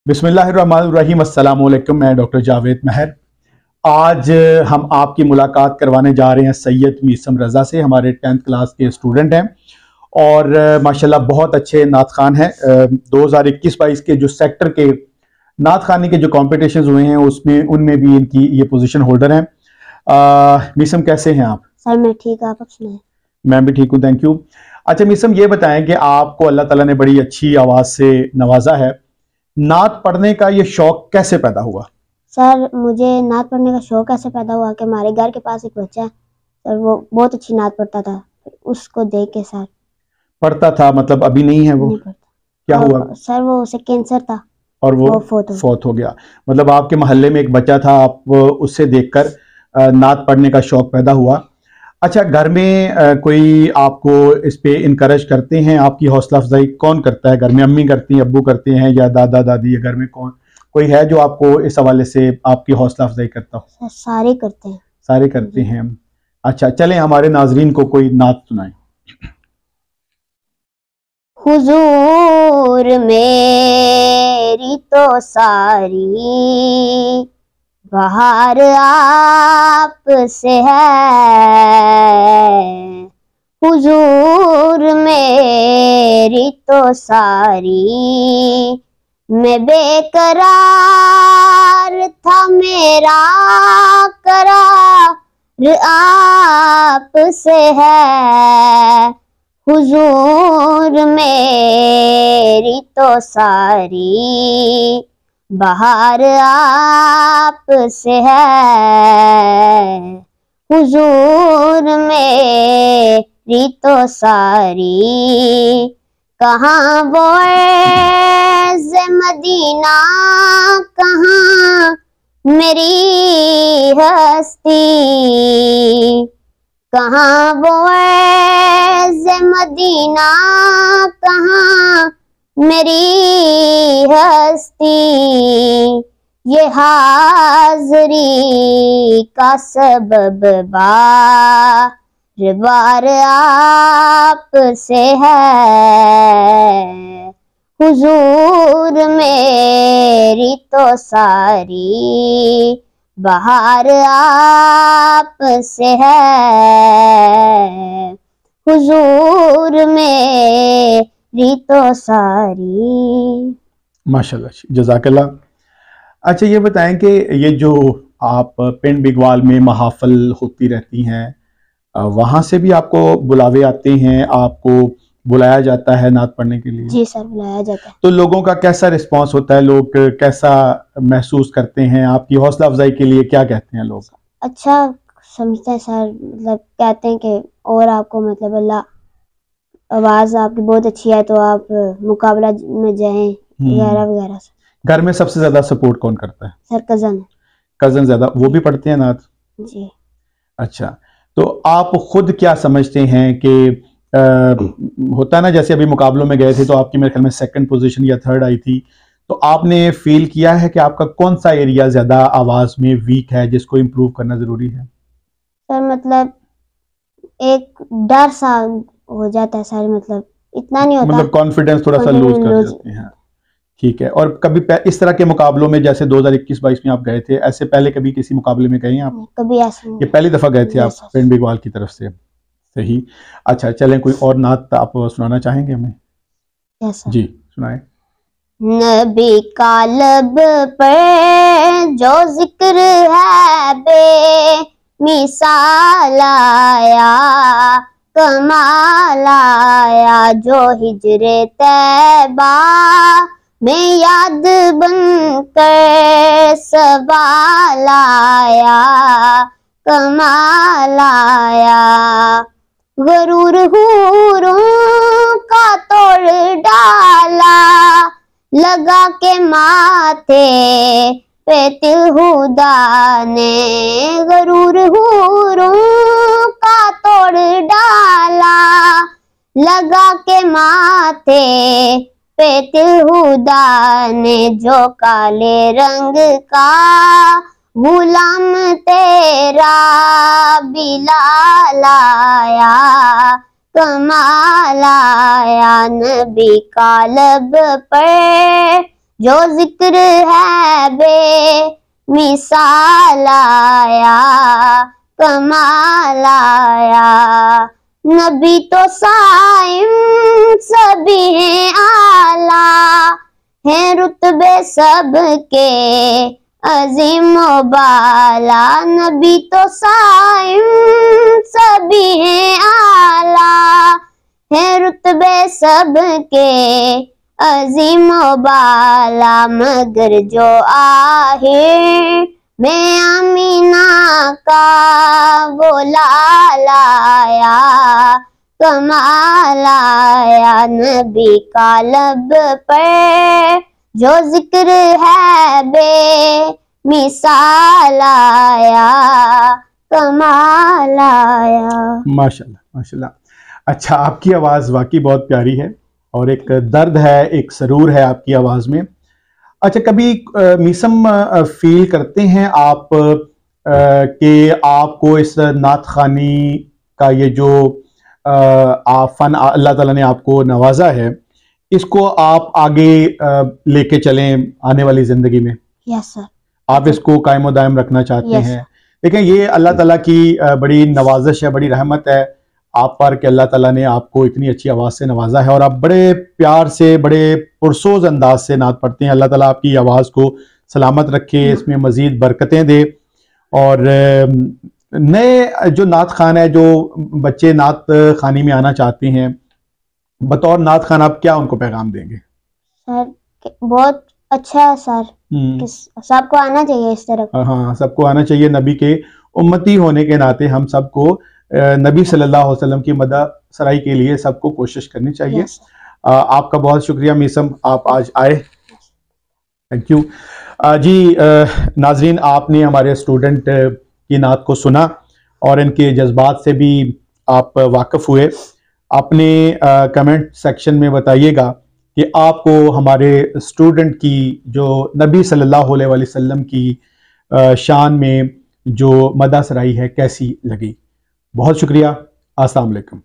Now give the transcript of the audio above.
बिस्मिल्लाहिर्रहमानिर्रहीम। अस्सलाम वालेकुम। मैं डॉक्टर जावेद महर। आज हम आपकी मुलाकात करवाने जा रहे हैं सैयद मीसम रज़ा से। हमारे 10th क्लास के स्टूडेंट हैं और माशाल्लाह बहुत अच्छे नात खान हैं। 2021-22 के जो सेक्टर के नात खानी के जो कॉम्पिटिशन हुए हैं उसमें उनमें भी इनकी ये पोजीशन होल्डर हैं। मीसम कैसे हैं आप? सर मैं ठीक, आप सुनाएं। मैं भी ठीक हूँ, थैंक यू। अच्छा मीसम, ये बताएं कि आपको अल्लाह ताला ने बड़ी अच्छी आवाज़ से नवाजा है, नात पढ़ने का ये शौक कैसे पैदा हुआ? सर मुझे नात पढ़ने का शौक ऐसे पैदा हुआ कि हमारे घर के पास एक बच्चा है सर, वो बहुत अच्छी नात पढ़ता था। उसको देख के सर पढ़ता था मतलब अभी नहीं है वो? नहीं पढ़ता। क्या हुआ? सर वो उसे कैंसर था और वो फौत हो गया। मतलब आपके मोहल्ले में एक बच्चा था, आप उससे देखकर नात पढ़ने का शौक पैदा हुआ। अच्छा, घर में कोई आपको इस पे इनकरेज करते हैं? आपकी हौसला अफजाई कौन करता है घर में? अम्मी करती हैं, अब्बू करते हैं, या दादा दादी, या घर में कौन कोई है जो आपको इस हवाले से आपकी हौसला अफजाई करता हो? सर सारे करते हैं। सारे करते हैं। अच्छा चलें, हमारे नाजरीन को कोई नात सुनाएं। हुजूर मेरी तो सारी बहार आप से है, हुजूर मेरी तो सारी मैं बेकरार था, मेरा करार आप से है, हुजूर मेरी तो सारी बहार आप से है, हुजूर मेरी तो सारी कहाँ वो ऐज़ मदीना, कहाँ मेरी हस्ती, कहाँ वो ऐज़ मदीना, कहाँ मेरी हस्ती, ये हाज़री का सबब बार बार आप से है, हुजूर मेरी तो सारी बहार आप से है, हुजूर मेरी तो सारी। माशाल्लाह, जज़ाकल्लाह। अच्छा ये बताएं कि ये जो आप पिंड बिगवाल में महाफल होती रहती हैं, वहाँ से भी आपको बुलावे आते हैं, आपको बुलाया जाता है नात पढ़ने के लिए? जी सर बुलाया जाता है। तो लोगों का कैसा रिस्पांस होता है? लोग कैसा महसूस करते हैं? आपकी हौसला अफजाई के लिए क्या कहते हैं लोग? अच्छा समझते हैं सर, मतलब कहते हैं कि और आपको मतलब अल्लाह आवाज़ आपकी बहुत अच्छी है तो आप मुकाबला में जाएं वगैरह वगैरह। घर में सबसे ज्यादा सपोर्ट कौन करता है? Sir cousin. कज़न ज्यादा, वो भी पढ़ते हैं नात? जी। अच्छा, तो आप खुद क्या समझते हैं कि होता है ना, जैसे अभी मुकाबलों में गए थे तो आपकी मेरे ख्याल में सेकंड पोजीशन या थर्ड आई थी, तो आपने फील किया है कि आपका कौन सा एरिया ज्यादा आवाज में वीक है जिसको इम्प्रूव करना जरूरी है? सर मतलब एक डर सा हो जाता है सर, मतलब इतना नहीं होता, मतलब कॉन्फिडेंस थोड़ा सा लूज कर जाते हैं। ठीक है। और कभी इस तरह के मुकाबलों में जैसे 2021-22 में आप गए थे, ऐसे पहले कभी किसी मुकाबले में गए हैं आप? कभी ऐसा नहीं। ये पहली दफा गए थे आप पिंड बिगवाल की तरफ से? सही। अच्छा चलें, कोई और नात आप सुनाना चाहेंगे हमें? जी सुनाएं। नबी कालब पर जो जिक्र है बे मिसाल आया, कमाल आया, जो हिजरे तैबा में याद बनकर सवाल आया, कमाल आया, गरूर हूरों का तोड़ डाला, लगा के माथे पे तिल हुदा ने, गरूर हूरों का तोड़ डाला, लगा के माथे पे तिल हुदा ने, जो काले रंग का गुलाम तेरा बिलाल आया, कमाल आया, नबी कालब पर जो जिक्र है बेमिसाल आया, कमाल आया। नबी तो साइम सभी हैं आला, हैं रुतबे सबके अजीम बाला। नबी तो साइम सभी हैं आला, हैं रुतबे सबके अजीम बाला। मगर जो आहिर में अमीना का वो लाल आया, कमाल आया। नबी का लब पर जो जिक्र है बेमिसाल आया, कमाल आया। माशाल्लाह माशाल्लाह। अच्छा, आपकी आवाज़ वाकई बहुत प्यारी है और एक दर्द है, एक सरूर है आपकी आवाज़ में। अच्छा, कभी मीसम फील करते हैं आप कि आपको इस नात खानी का ये जो आप फन अल्लाह ताला ने आपको नवाजा है, इसको आप आगे लेके चलें आने वाली ज़िंदगी में? Yes sir. आप इसको कायम दायम रखना चाहते Yes. हैं? देखें, ये अल्लाह ताला की बड़ी नवाजिश है, बड़ी रहमत है आप पर कि अल्लाह ताला ने आपको इतनी अच्छी आवाज़ से नवाजा है और आप बड़े प्यार से, बड़े पुरसोज अंदाज से नात पढ़ते हैं। अल्लाह ताला आपकी आवाज़ को सलामत रखे, इसमें मज़ीद बरकतें दे। और नए जो नात खान है, जो बच्चे नात खानी में आना चाहते हैं, बतौर नात खान आप क्या उनको पैगाम देंगे? सर बहुत अच्छा है सर, सबको आना चाहिए इस तरफ। हाँ, सबको आना चाहिए। नबी के उम्मती होने के नाते हम सबको नबी सल्लल्लाहु अलैहि वसल्लम की मदद सराई के लिए सबको कोशिश करनी चाहिए। Yes. आपका बहुत शुक्रिया मीसम, आप आज आए, थैंक यू जी। नाजरीन, आपने हमारे स्टूडेंट की नात को सुना और इनके जज्बात से भी आप वाकिफ़ हुए। अपने कमेंट सेक्शन में बताइएगा कि आपको हमारे स्टूडेंट की जो नबी सल्लल्लाहु अलैहि वसल्लम की शान में जो मदह सराई है कैसी लगी। बहुत शुक्रिया। अस्सलाम वालेकुम।